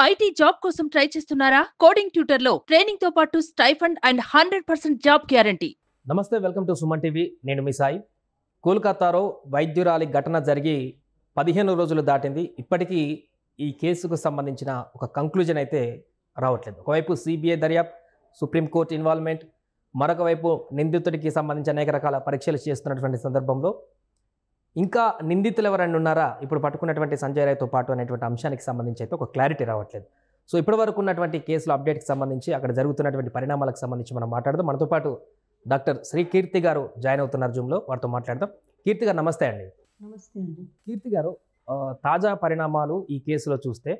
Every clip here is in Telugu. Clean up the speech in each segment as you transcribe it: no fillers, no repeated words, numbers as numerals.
ఐటీ జాబ్ కోసం ట్రై చేస్తున్నారా? కోడింగ్ ట్యూటర్లో ట్రైనింగ్ తో పాటు స్టైఫండ్ అండ్ 100% జాబ్ గ్యారంటీ. నమస్తే, వెల్కమ్ టు సుమన్ టీవీ. నేను మీ సాయి. కోల్కతాలో వైద్యురాలి ఘటన జరిగి 15 రోజులు దాటింది. ఇప్పటికీ ఈ కేసుకు సంబంధించిన ఒక కంక్లూజన్ అయితే రావట్లేదు. ఒకవైపు సిబిఐ దర్యాప్తు, సుప్రీంకోర్టు ఇన్వాల్వ్మెంట్, మరొక వైపు నిందితుడికి సంబంధించి అనేక రకాల పరీక్షలు చేస్తున్నటువంటి సందర్భంలో ఇంకా నిందితులు ఎవరైనా ఉన్నారా ఇప్పుడు పట్టుకున్నటువంటి సంజయ్ రాయ్తో పాటు అనేటువంటి అంశానికి సంబంధించి అయితే ఒక క్లారిటీ రావట్లేదు. సో ఇప్పటివరకు ఉన్నటువంటి కేసుల అప్డేట్కి సంబంధించి అక్కడ జరుగుతున్నటువంటి పరిణామాలకు సంబంధించి మనం మాట్లాడదాం. మనతో పాటు డాక్టర్ శ్రీ కీర్తి గారు జాయిన్ అవుతున్నారు జూమ్లో. వారితో మాట్లాడదాం. కీర్తి గారు నమస్తే అండి. నమస్తే అండి. కీర్తి గారు, తాజా పరిణామాలు ఈ కేసులో చూస్తే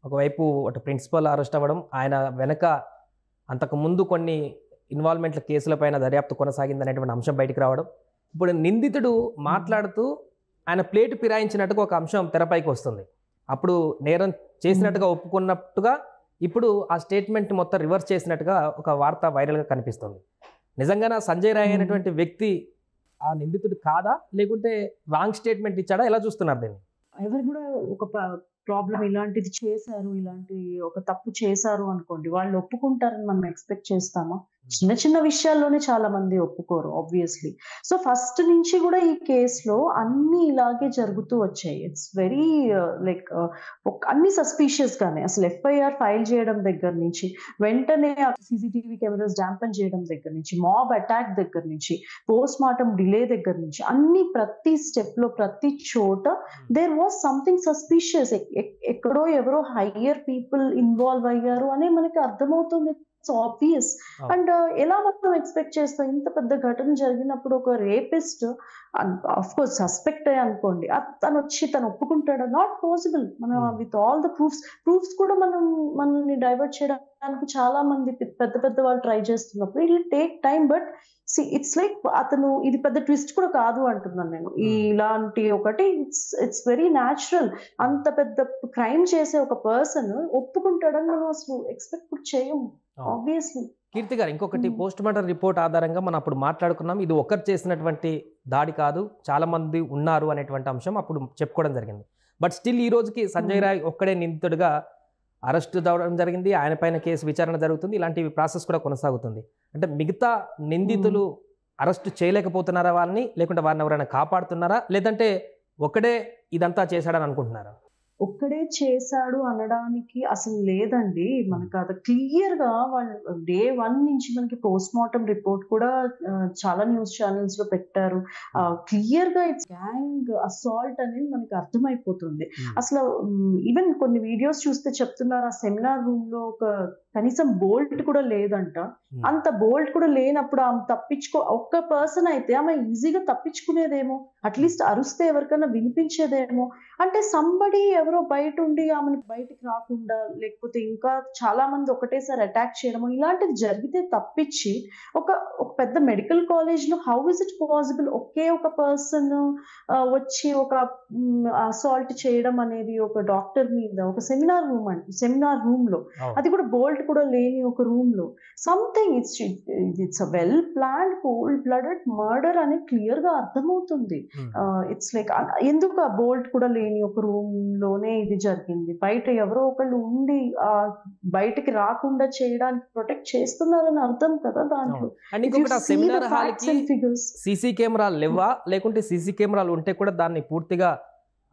ఒకవైపు అటు ప్రిన్సిపల్ అరెస్ట్ అవ్వడం, ఆయన వెనక అంతకుముందు కొన్ని ఇన్వాల్వ్మెంట్ల కేసులపైన దర్యాప్తు కొనసాగింది అనేటువంటి అంశం బయటికి రావడం, ఇప్పుడు నిందితుడు మాట్లాడుతూ ఆయన ప్లేటు ఫిరాయించినట్టుగా ఒక అంశం తెరపైకి వస్తుంది. అప్పుడు నేరం చేసినట్టుగా ఒప్పుకున్నట్టుగా ఇప్పుడు ఆ స్టేట్మెంట్ మొత్తం రివర్స్ చేసినట్టుగా ఒక వార్త వైరల్గా కనిపిస్తుంది. నిజంగానే సంజయ్ రాయ్ అనేటువంటి వ్యక్తి ఆ నిందితుడు కాదా, లేకుంటే రాంగ్ స్టేట్మెంట్ ఇచ్చాడా? ఎలా చూస్తున్నారు దీన్ని? ఎవరు కూడా ఒక ప్రాబ్లం ఇలాంటిది చేశారు, ఇలాంటి ఒక తప్పు చేశారు అనుకోండి, వాళ్ళు ఒప్పుకుంటారని మనం ఎక్స్పెక్ట్ చేస్తామా? చిన్న చిన్న విషయాల్లోనే చాలా మంది ఒప్పుకోరు ఆబ్వియస్లీ. సో ఫస్ట్ నుంచి కూడా ఈ కేసులో అన్ని ఇలాగే జరుగుతూ వచ్చాయి. ఇట్స్ వెరీ అన్ని సస్పీషియస్ గానే, అసలు ఎఫ్ఐఆర్ ఫైల్ చేయడం దగ్గర నుంచి, వెంటనే సీసీటీవీ కెమెరాస్ డాంపన్ చేయడం దగ్గర నుంచి, మాబ్ అటాక్ దగ్గర నుంచి, పోస్ట్ మార్టం డిలే దగ్గర నుంచి, అన్ని ప్రతి స్టెప్ లో ప్రతి చోట దేర్ వాస్ సంథింగ్ సస్పీషియస్. ఎక్కడో ఎవరో హయ్యర్ పీపుల్ ఇన్వాల్వ్ అయ్యారు అనే మనకి అర్థమవుతుంది. It's obvious. అండ్ ఎలా మనం ఎక్స్పెక్ట్ చేస్తాం? ఇంత పెద్ద ఘటన జరిగినప్పుడు ఒక రేపిస్ట్ ఆఫ్ కోర్స్ సస్పెక్ట్ అయ్యి అనుకోండి, తను ఒప్పుకుంటాడా? Not possible. మనం విత్ ఆల్ ద ప్రూఫ్స్ కూడా మనల్ని డైవర్ట్ చేయడానికి చాలా మంది పెద్ద పెద్ద వాళ్ళు ట్రై చేస్తున్నప్పుడు it will take time. But it's like అతను ఇది పెద్ద ట్విస్ట్ కూడా కాదు అంటున్నాను నేను. ఇలాంటి ఒకటి ఇట్స్ వెరీ న్యాచురల్. అంత పెద్ద క్రైమ్ చేసే ఒక పర్సన్ ఒప్పుకుంటాడని మనం అసలు ఎక్స్పెక్ట్ కూడా చేయము ఆబ్వియస్లీ. కీర్తి గారు, ఇంకొకటి పోస్ట్ మార్టం రిపోర్ట్ ఆధారంగా మనం అప్పుడు మాట్లాడుకున్నాం, ఇది ఒక్కరు చేసినటువంటి దాడి కాదు, చాలా మంది ఉన్నారు అనేటువంటి అంశం అప్పుడు చెప్పుకోవడం జరిగింది. బట్ స్టిల్ ఈ రోజుకి సంజయ్ రాయ్ ఒక్కడే నిందితుడిగా అరెస్ట్ అవ్వడం జరిగింది. ఆయన పైన కేసు విచారణ జరుగుతుంది. ఇలాంటి ప్రాసెస్ కూడా కొనసాగుతుంది. అంటే మిగతా నిందితులు అరెస్ట్ చేయలేకపోతున్నారా వాళ్ళని, లేకుంటే వారిని ఎవరైనా కాపాడుతున్నారా, లేదంటే ఒక్కడే ఇదంతా చేశాడని అనుకుంటున్నారా? ఒక్కడే చేశాడు అనడానికి అసలు లేదండి. మనకు అది క్లియర్ గా వాళ్ళు డే 1 నుంచి మనకి పోస్ట్ మార్టం రిపోర్ట్ కూడా చాలా న్యూస్ ఛానల్స్ లో పెట్టారు. క్లియర్ గా ఇట్స్ గ్యాంగ్ అసాల్ట్ అనేది మనకి అర్థమైపోతుంది. అసలు ఈవెన్ కొన్ని వీడియోస్ చూస్తే చెప్తున్నారు, ఆ సెమినార్ రూమ్ లో ఒక కనీసం బోల్ట్ కూడా లేదంట. అంత బోల్ట్ కూడా లేనప్పుడు ఆమె ఒక్క పర్సన్ అయితే ఆమె ఈజీగా తప్పించుకునేదేమో, అట్లీస్ట్ అరుస్తే ఎవరికైనా వినిపించేదేమో. అంటే సంబడి ఎవరో బయట ఉండి ఆమెను బయటికి రాకుండా, లేకపోతే ఇంకా చాలా మంది ఒకటేసారి అటాక్ చేయడము, ఇలాంటిది జరిగితే తప్పించి ఒక పెద్ద మెడికల్ కాలేజ్ లో హౌ ఇస్ ఇట్ పాసిబుల్? ఒకే ఒక పర్సన్ వచ్చి ఒక అసాల్ట్ చేయడం అనేది ఒక డాక్టర్ మీద, ఒక సెమినార్ రూమ్ లో, అది కూడా బోల్ట్ కూడా లేని ఒక రూమ్ లో. Something it's a well planned cold blooded murder అని క్లియర్ గా అర్థమవుతుంది. ఇట్స్ లైక్ ఎందుకు ఆ బోల్ట్ కూడా లేని ఒక రూమ్ లోనే ఇది జరిగింది? బయట ఎవరో ఒకళ్ళు ఉండి బయటికి రాకుండా చేయడానికి ప్రొటెక్ట్ చేస్తున్నారని అర్థం కదా దాంట్లో. సీసీ కెమెరాలు లేవా, లేకుంటే సీసీ కెమెరాలు ఉంటే కూడా దాన్ని పూర్తిగా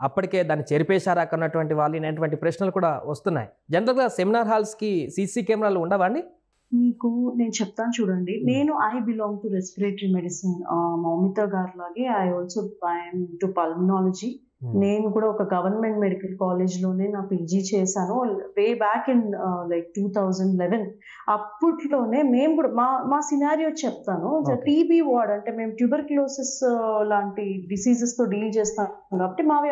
అప్పటికే దాన్ని చెరిపేశారా అన్నటువంటి వాళ్ళు అనేటువంటి ప్రశ్నలు కూడా వస్తున్నాయి. జనరల్గా సెమినార్ హాల్స్కి సీసీ కెమెరాలు ఉండవా అండి? మీకు నేను చెప్తాను చూడండి. నేను I belong to respiratory medicine. Moumita గారు లాగే I also I'm to pulmonology. నేను కూడా ఒక గవర్నమెంట్ మెడికల్ కాలేజ్ లోనే నా పీజీ చేశాను వే బ్యాక్ ఇన్ 2011. అప్పట్లోనే మేము కూడా మా సినారియో చెప్తాను. టీబీ వార్డ్ అంటే మేము ట్యూబర్క్యులోసిస్ లాంటి డిసీజెస్ తో డీల్ చేస్తాం కాబట్టి మావి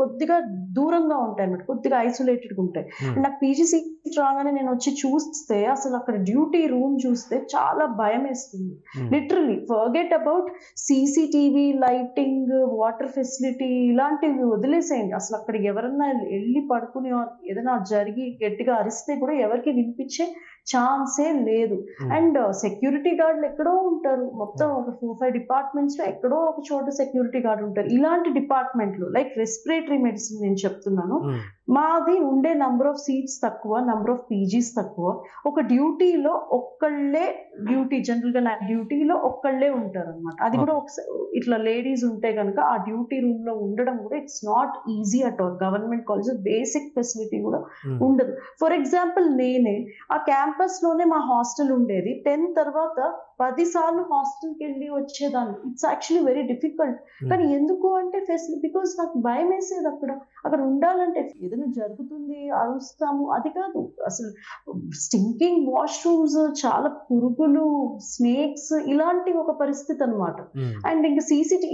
కొద్దిగా దూరంగా ఉంటాయి అన్నమాట, కొద్దిగా ఐసోలేటెడ్గా ఉంటాయి. నాకు పీజీ సీట్ రాగానే నేను వచ్చి చూస్తే అసలు అక్కడ డ్యూటీ రూమ్ చూస్తే చాలా భయం వేస్తుంది. Literally forget about CCTV, lighting, water facility ఇలాంటివి వదిలేసేయండి. అసలు అక్కడ ఎవరన్నా వెళ్ళి పడుకుని ఏదైనా జరిగి గట్టిగా అరిస్తే కూడా ఎవరికి వినిపించే ఛాన్సే లేదు. అండ్ సెక్యూరిటీ గార్డులు ఎక్కడో ఉంటారు, మొత్తం ఒక 4-5 డిపార్ట్మెంట్స్ లో ఎక్కడో ఒక చోట సెక్యూరిటీ గార్డ్ ఉంటారు. ఇలాంటి డిపార్ట్మెంట్లు లైక్ రెస్పిరేటరీ మెడిసిన్ నేను చెప్తున్నాను, మాది ఉండే నంబర్ ఆఫ్ సీట్స్ తక్కువ, నంబర్ ఆఫ్ పీజీస్ తక్కువ. ఒక డ్యూటీలో ఒక్కళ్ళే జనరల్ గా నా డ్యూటీలో ఒక్కళ్ళే ఉంటారు అనమాట. అది కూడా ఇట్లా లేడీస్ ఉంటే కనుక ఆ డ్యూటీ రూమ్ లో ఉండడం కూడా it's not easy at all. Government college basic facility కూడా ఉండదు. ఫర్ ఎగ్జాంపుల్ నేనే ఆ క్యాంపస్ లోనే మా హాస్టల్ ఉండేది. 10 తర్వాత 10 సార్లు హాస్టల్కి వెళ్ళి వచ్చేదాన్ని. It's actually very difficult. కానీ ఎందుకు అంటే ఫెసిలిటీ, బికాస్ నాకు భయం వేసేది అక్కడ ఉండాలంటే. ఏదైనా జరుగుతుంది అరుస్తాము అది కాదు, అసలు స్టింకింగ్ వాష్రూమ్స్, చాలా పురుగులు, స్నేక్స్, ఇలాంటి ఒక పరిస్థితి అనమాట. అండ్ ఇంకా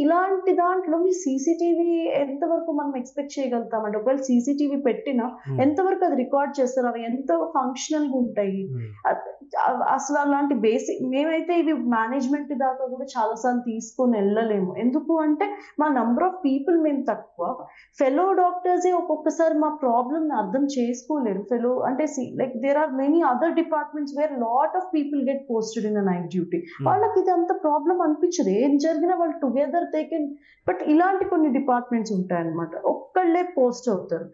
ఇలాంటి దాంట్లో మీ సీసీటీవీ ఎంతవరకు మనం ఎక్స్పెక్ట్ చేయగలుగుతామంటే, ఒకవేళ సీసీటీవీ పెట్టినా ఎంతవరకు అది రికార్డ్ చేస్తారు, అవి ఎంత ఫంక్షనల్ గా ఉంటాయి అసలు. అలాంటి బేసిక్ మేమైతే ఇవి మేనేజ్మెంట్ దాకా కూడా చాలా సార్లు తీసుకొని వెళ్ళలేము. ఎందుకు అంటే మా నంబర్ ఆఫ్ పీపుల్ మేము తక్కువ. ఫెలో డాక్టర్సే ఒక్కొక్కసారి మా ప్రాబ్లమ్ అర్థం చేసుకోలేరు. ఫెలో అంటే like there are many other departments where lot of people get posted in night duty. వాళ్ళకి ఇది అంత ప్రాబ్లం అనిపించదు, ఏం జరిగినా వాళ్ళు టుగెదర్ దే కెన్. బట్ ఇలాంటి కొన్ని డిపార్ట్మెంట్స్ ఉంటాయన్నమాట, ఒక్కళ్ళే పోస్ట్ అవుతారు.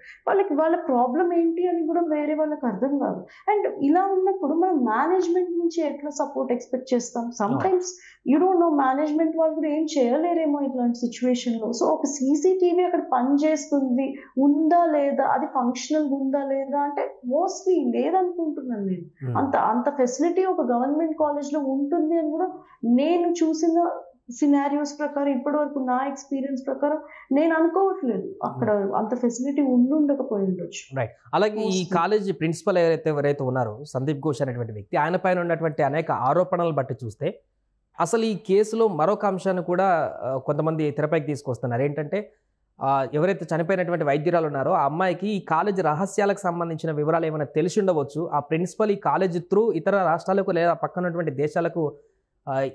వాళ్ళ ప్రాబ్లం ఏంటి అని కూడా వేరే వాళ్ళకి అర్థం కాదు. అండ్ ఇలా ఉన్నప్పుడు మనం మేనేజ్మెంట్ నుంచి ఎట్లా సపోర్ట్ ఎక్స్పెక్ట్ చేస్తాం? Some times you don't know, management వాళ్ళు కూడా ఏం చేయలేరేమో ఇట్లాంటి సిచ్యువేషన్ లో. సో ఒక సీసీటీవీ అక్కడ పనిచేస్తుంది ఉందా లేదా, అది ఫంక్షనల్ ఉందా లేదా అంటే మోస్ట్లీ లేదనుకుంటున్నాను నేను. అంత ఫెసిలిటీ ఒక గవర్నమెంట్ కాలేజ్ లో ఉంటుంది అని కూడా నేను చూసిన సినారియోస్ ప్రకారం, ఇప్పటి వరకు నా ఎక్స్పీరియన్స్ ప్రకారం నేను అనుకోవట్లేదు అక్కడ అంత ఫెసిలిటీ ఉండకపోయి ఉండొచ్చు. రైట్. అలాగే ఈ కాలేజ్ ప్రిన్సిపల్ ఎవరైతే ఉన్నారో సందీప్ ఘోష్ అనేటువంటి వ్యక్తి, ఆయన పైన ఉన్నటువంటి అనేక ఆరోపణలు బట్టి చూస్తే అసలు ఈ కేసులో మరొక అంశాన్ని కూడా కొంతమంది తెరపైకి తీసుకొస్తున్నారు. ఏంటంటే ఎవరైతే చనిపోయినటువంటి వైద్యురాలు ఉన్నారో ఆ అమ్మాయికి ఈ కాలేజ్ రహస్యాలకు సంబంధించిన వివరాలు ఏమైనా తెలిసి ఉండవచ్చు. ఆ ప్రిన్సిపల్ ఈ కాలేజ్ త్రూ ఇతర రాష్ట్రాలకు లేదా పక్కనటువంటి దేశాలకు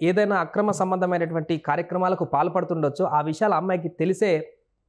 ఏదైనా అక్రమ సంబంధమైనటువంటి కార్యక్రమాలకు పాల్పడుతుండొచ్చు. ఆ విషయాలు అమ్మాయికి తెలిసే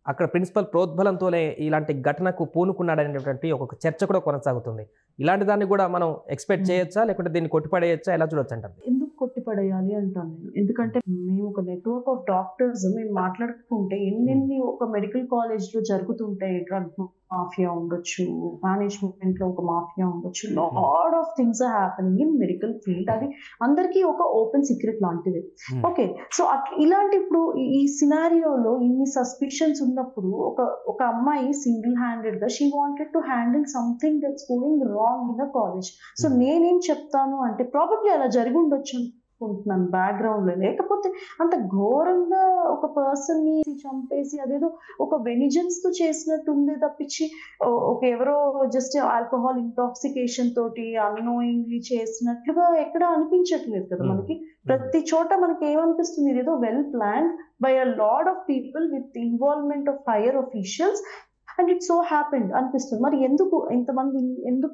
అక్కడ ప్రిన్సిపల్ ప్రోద్బలంతోనే ఇలాంటి ఘటనకు పూనుకున్నాడనేటువంటి ఒక చర్చ కూడా కొనసాగుతుంది. ఇలాంటి దాన్ని కూడా మనం ఎక్స్పెక్ట్ చేయొచ్చా, లేకుంటే దీన్ని కొట్టిపడేయచ్చా, ఎలా చూడొచ్చు అంటారు? ఎందుకు కొట్టిపడేయాలి అంటాను నేను. ఎందుకంటే మేము ఒక నెట్వర్క్ ఆఫ్ డాక్టర్స్ మేము మాట్లాడుకుంటే ఎన్ని ఒక మెడికల్ కాలేజ్ లో జరుగుతుంటాయి. డ్రగ్ మాఫియా ఉండొచ్చు, మేనేజ్మెంట్ లో ఒక మాఫియా ఉండొచ్చు, lot of things are happening in medical field. అది అందరికీ ఒక ఓపెన్ సీక్రెట్ లాంటిది. ఓకే, సో ఇలాంటి ఇప్పుడు ఈ సినారియోలో ఇన్ని సస్పిషన్స్ ఉన్నప్పుడు ఒక అమ్మాయి సింగిల్ హ్యాండెడ్ గా she wanted to handle something that's going wrong in the college. So నేనేం చెప్తాను అంటే ప్రాబబ్లీ అలా జరిగి ఉండొచ్చు అనుకుంటున్నాను బ్యాక్గ్రౌండ్ లో. లేకపోతే అంత ఘోరంగా ఒక పర్సన్ ని చంపేసి అదేదో ఒక వెనిజెన్స్ తో చేసినట్టు ఉంది తప్పించి ఒక ఎవరో జస్ట్ ఆల్కహాల్ ఇంటాక్సికేషన్ తోటి అన్నోయింగ్లీ చేసినట్లుగా ఎక్కడ అనిపించట్లేదు కదా మనకి. ప్రతి చోట మనకి ఏమనిపిస్తుంది, ఇదేదో well plan by a lot of people with involvement of higher officials and it so happened అనిపిస్తుంది. మరి ఎందుకు ఇంతమంది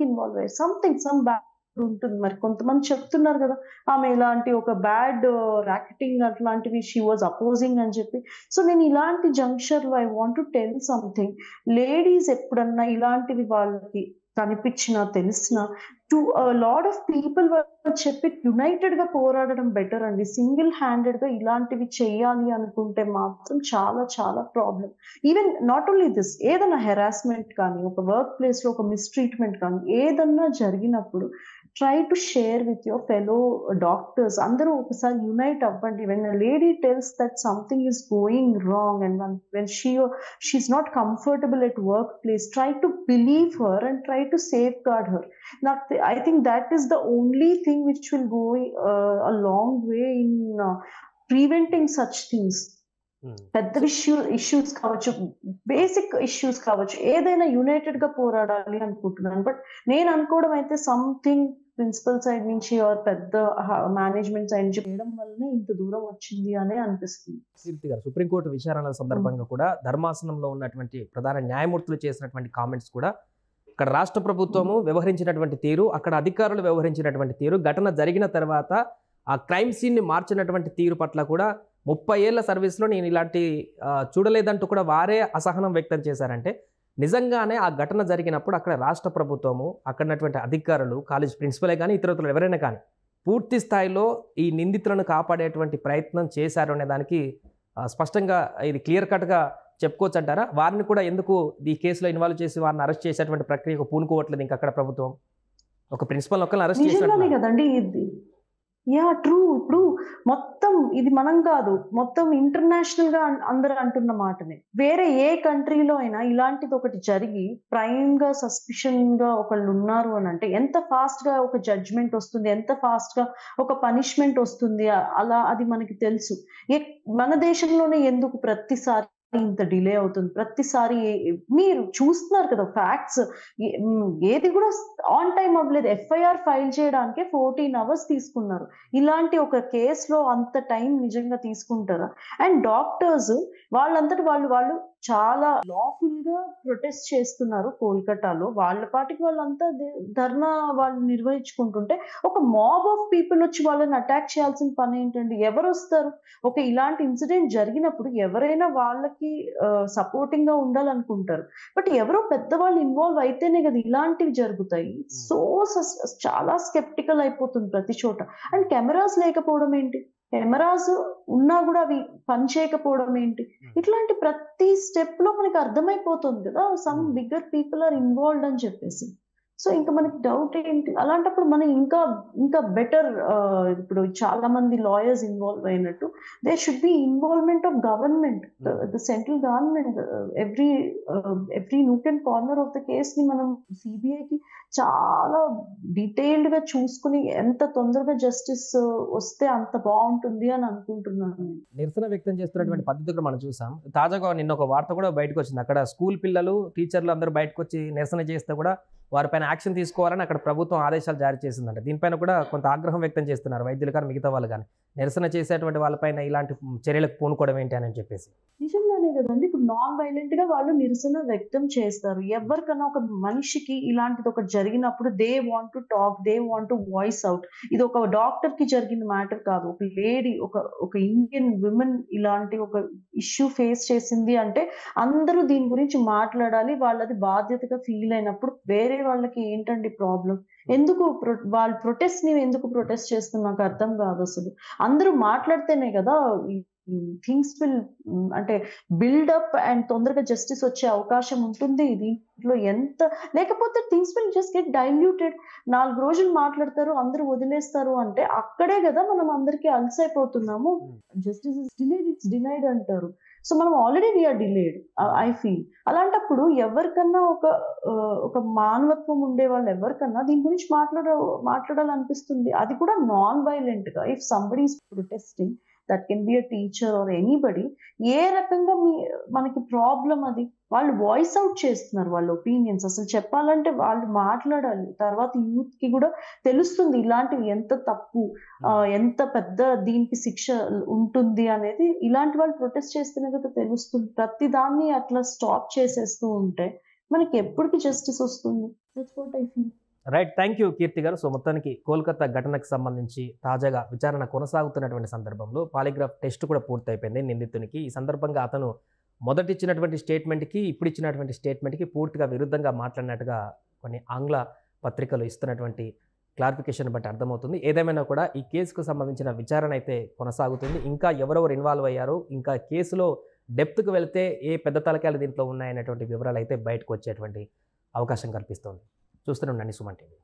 ఇన్వాల్వ్ అయ్యారు? సమ్ బ్యాడ్ ఉంటుంది. మరి కొంతమంది చెప్తున్నారు కదా ఆమె ఇలాంటి ఒక బ్యాడ్ ర్యాకెటింగ్ అట్లాంటివి షీ వాజ్ అపోజింగ్ అని చెప్పి. సో నేను ఇలాంటి జంక్షన్ లో I want to tell something. Ladies ఎప్పుడన్నా ఇలాంటివి వాళ్ళకి కనిపించినా తెలిసినా టు లాట్ ఆఫ్ పీపుల్ చెప్పి యునైటెడ్ గా పోరాడడం బెటర్ అండి. సింగిల్ హ్యాండెడ్ గా ఇలాంటివి చెయ్యాలి అనుకుంటే మాత్రం చాలా చాలా problem. Even not only this, ఏదైనా హెరాస్మెంట్ కానీ, ఒక వర్క్ ప్లేస్ లో ఒక మిస్ట్రీట్మెంట్ కానీ ఏదన్నా జరిగినప్పుడు try to share with your fellow doctors. అందరూ ఒకసారి యునైట్ అవ్వండి. when a lady tells that something is going wrong and when she's not comfortable at workplace, try to believe her and try to safeguard her. I think that is the only thing which will go a long way in preventing such things. పెద్ద ఇష్యూస్ కావచ్చు, బేసిక్ ఇష్యూస్ కావచ్చు, ఏదైనా యునైటెడ్ గా పోరాడాలి అనుకుంటున్నాను. బట్ నేను అనుకోవడం అయితే సంథింగ్ ప్రిన్సిపల్ సైడ్ నుంచి పెద్ద మేనేజ్మెంట్ సైడ్ నుంచి చేయడం వల్లనే ఇంత దూరం వచ్చింది అనే అనిపిస్తుంది. కీర్తి గారు, సుప్రీంకోర్టు విచారణల సందర్భంగా కూడా ధర్మాసనంలో ఉన్నటువంటి ప్రధాన న్యాయమూర్తులు చేసినటువంటి కామెంట్స్ కూడా, ఇక్కడ రాష్ట్ర ప్రభుత్వము వ్యవహరించినటువంటి తీరు, అక్కడ అధికారులు వ్యవహరించినటువంటి తీరు, ఘటన జరిగిన తర్వాత ఆ క్రైమ్ సీన్ని మార్చినటువంటి తీరు పట్ల కూడా 30 ఏళ్ల సర్వీస్లో నేను ఇలాంటి చూడలేదంటూ కూడా వారే అసహనం వ్యక్తం చేశారంటే నిజంగానే ఆ ఘటన జరిగినప్పుడు అక్కడ రాష్ట్ర ప్రభుత్వము, అక్కడ ఉన్నటువంటి అధికారులు, కాలేజ్ ప్రిన్సిపలే కానీ ఇతరులు ఎవరైనా కానీ పూర్తి స్థాయిలో ఈ నిందితులను కాపాడేటువంటి ప్రయత్నం చేశారు అనే దానికి స్పష్టంగా ఇది క్లియర్ కట్గా చెప్పుకోవచ్చు అంటారా? వారిని కూడా ఎందుకు ఈ కేసులో ఇన్వాల్వ్ చేసి వారిని అరెస్ట్ చేసేటువంటి ప్రక్రియకు పూనుకోవట్లేదు ఇంకా అక్కడ ప్రభుత్వం? ఒక ప్రిన్సిపల్ ఒక్కరిని అరెస్ట్ నిజంగానే చేసినట్టు కదండి ఇది. Yeah true. ఇప్పుడు మొత్తం ఇది మనం కాదు, మొత్తం ఇంటర్నేషనల్ గా అందరు అంటున్న మాటనే. వేరే ఏ కంట్రీలో అయినా ఇలాంటిది ఒకటి జరిగి ప్రైమ్ గా సస్పిషన్ గా ఒకళ్ళు ఉన్నారు అని అంటే ఎంత ఫాస్ట్ గా ఒక జడ్జ్మెంట్ వస్తుంది, ఎంత ఫాస్ట్ గా ఒక పనిష్మెంట్ వస్తుంది. అలా అది మనకి తెలుసు. మన దేశంలోనే ఎందుకు ప్రతిసారి ఇంత డిలే అవుతుంది? ప్రతిసారి మీరు చూస్తున్నారు కదా ఫ్యాక్ట్స్, ఏది కూడా ఆన్ టైం అవ్వలేదు. ఎఫ్ఐఆర్ ఫైల్ చేయడానికే 14 hours తీసుకున్నారు. ఇలాంటి ఒక కేసులో అంత టైం నిజంగా తీసుకుంటారా? అండ్ డాక్టర్స్ వాళ్ళంతటి వాళ్ళు చాలా లాఫుల్ గా ప్రొటెస్ట్ చేస్తున్నారు కోల్కతాలో. వాళ్ళ పాటికి వాళ్ళంతా ధర్నా వాళ్ళు నిర్వహించుకుంటుంటే ఒక మాబ్ ఆఫ్ పీపుల్ వచ్చి వాళ్ళని అటాక్ చేయాల్సిన పని ఏంటండి? ఎవరు వస్తారు? ఒక ఇలాంటి ఇన్సిడెంట్ జరిగినప్పుడు ఎవరైనా వాళ్ళకి సపోర్టింగ్ గా ఉండాలనుకుంటారు. బట్ ఎవరో పెద్దవాళ్ళు ఇన్వాల్వ్ అయితేనే కదా ఇలాంటివి జరుగుతాయి. సో చాలా స్కెప్టికల్ అయిపోతుంది ప్రతి చోట. అండ్ కెమెరాస్ లేకపోవడం ఏంటి? కెమెరాస్ ఉన్నా కూడా అవి పని చేయకపోవడం ఏంటి? ఇట్లాంటి ప్రతి స్టెప్ లో మనకి అర్థమైపోతుంది కదా some bigger people are involved అని చెప్పేసి. సో ఇంకా మనకి డౌట్ ఏంటి? అలాంటప్పుడు మనం ఇంకా ఇంకా బెటర్, ఇప్పుడు చాలా మంది లాయర్స్ ఇన్వాల్వ్ అయినట్టు there should be involvement of government, the central government. Every nook and corner of the case ని మనం సిబిఐకి చాలా డీటెయిల్డ్ గా చూసుకుని ఎంత తొందరగా జస్టిస్ వస్తే అంత బాగుంటుంది అని అనుకుంటున్నాను. నిరసన వ్యక్తం చేస్తున్నటువంటి పద్ధతి కూడా మనం చూసాం. తాజాగా నిన్న ఒక వార్త కూడా బయటకు వచ్చింది. అక్కడ స్కూల్ పిల్లలు, టీచర్లు అందరూ బయటకు వచ్చి నిరసన చేస్తే కూడా వారిపైన యాక్షన్ తీసుకోవాలని అక్కడ ప్రభుత్వం ఆదేశాలు జారీ చేసిందంట. దీనిపైన కూడా కొంత ఆగ్రహం వ్యక్తం చేస్తున్నారు వైద్యులు కానీ మిగతా వాళ్ళు కానీ. నిరసన చేసేటువంటి వాళ్ళపైన ఇలాంటి చర్యలకు పూనుకోవడం ఏంటి అని చెప్పేసి. నిజంగానే కదండి. ఇప్పుడు నాన్ వైలెంట్ గా వాళ్ళు నిరసన వ్యక్తం చేస్తారు. ఎవరికైనా ఒక మనిషికి ఇలాంటిది ఒకటి జరిగినప్పుడు they want to talk, they want to voice out. ఇది ఒక డాక్టర్ కి జరిగిన మ్యాటర్ కాదు. ఒక లేడీ, ఒక ఇండియన్ విమెన్ ఇలాంటి ఒక ఇష్యూ ఫేస్ చేసింది అంటే అందరూ దీని గురించి మాట్లాడాలి. వాళ్ళది బాధ్యతగా ఫీల్ అయినప్పుడు వేరే వాళ్ళకి ఏంటండి ప్రాబ్లం? ఎందుకు వాళ్ళు ప్రొటెస్ట్ ని ఎందుకు ప్రొటెస్ట్ చేస్తున్నా నాకు అర్థం కాదు అసలు. అందరూ మాట్లాడితేనే కదా థింగ్స్ విల్ అంటే బిల్డప్ అండ్ తొందరగా జస్టిస్ వచ్చే అవకాశం ఉంటుంది. దీంట్లో ఎంత లేకపోతే things will just get diluted. 4 రోజులు మాట్లాడతారు, అందరూ వదిలేస్తారు అంటే అక్కడే కదా మనం అందరికీ అలసైపోతున్నాము. Justice is delayed, it's denied అంటారు. సో మనం already we are delayed I feel. అలాంటప్పుడు ఎవరికన్నా ఒక మానవత్వం ఉండే వాళ్ళు ఎవరికన్నా దీని గురించి మాట్లాడాలనిపిస్తుంది. అది కూడా నాన్ వైలెంట్ గా. If somebody is protesting, that can be a teacher or anybody, ఏ రకంగా మనకి ప్రాబ్లం అది? వాళ్ళు వాయిస్ అవుట్ చేస్తున్నారు వాళ్ళ ఒపీనియన్స్. అసలు చెప్పాలంటే వాళ్ళు మాట్లాడాలి. తర్వాత యూత్ కి కూడా తెలుస్తుంది ఇలాంటివి ఎంత తప్పు, ఎంత పెద్ద దీనికి శిక్ష ఉంటుంది అనేది. ఇలాంటి వాళ్ళు ప్రొటెస్ట్ చేస్తేనే కదా తెలుస్తుంది. ప్రతి దాన్ని అట్లా స్టాప్ చేసేస్తూ ఉంటే మనకి ఎప్పటికి జస్టిస్ వస్తుంది? That's what I feel. Right, thank you Keerthi గారు. సో మొత్తానికి కోల్కతా ఘటనకు సంబంధించి తాజాగా విచారణ కొనసాగుతున్నటువంటి సందర్భంలో పాలిగ్రాఫ్ టెస్ట్ కూడా పూర్తయిపోయింది నిందితునికి. ఈ సందర్భంగా అతను మొదటి ఇచ్చినటువంటి స్టేట్మెంట్కి ఇప్పుడు ఇచ్చినటువంటి స్టేట్మెంట్కి పూర్తిగా విరుద్ధంగా మాట్లాడినట్టుగా కొన్ని ఆంగ్ల పత్రికలు ఇస్తున్నటువంటి క్లారిఫికేషన్ బట్టి అర్థమవుతుంది. ఏదేమైనా కూడా ఈ కేసుకు సంబంధించిన విచారణ అయితే కొనసాగుతుంది. ఇంకా ఎవరెవరు ఇన్వాల్వ్ అయ్యారో, ఇంకా కేసులో డెప్త్కు వెళ్తే ఏ పెద్ద తలకాయలు దీంట్లో ఉన్నాయనేటువంటి వివరాలు అయితే బయటకు వచ్చేటువంటి అవకాశం కల్పిస్తోంది. చూస్తూనే ఉండండి సుమన్ టీవీ.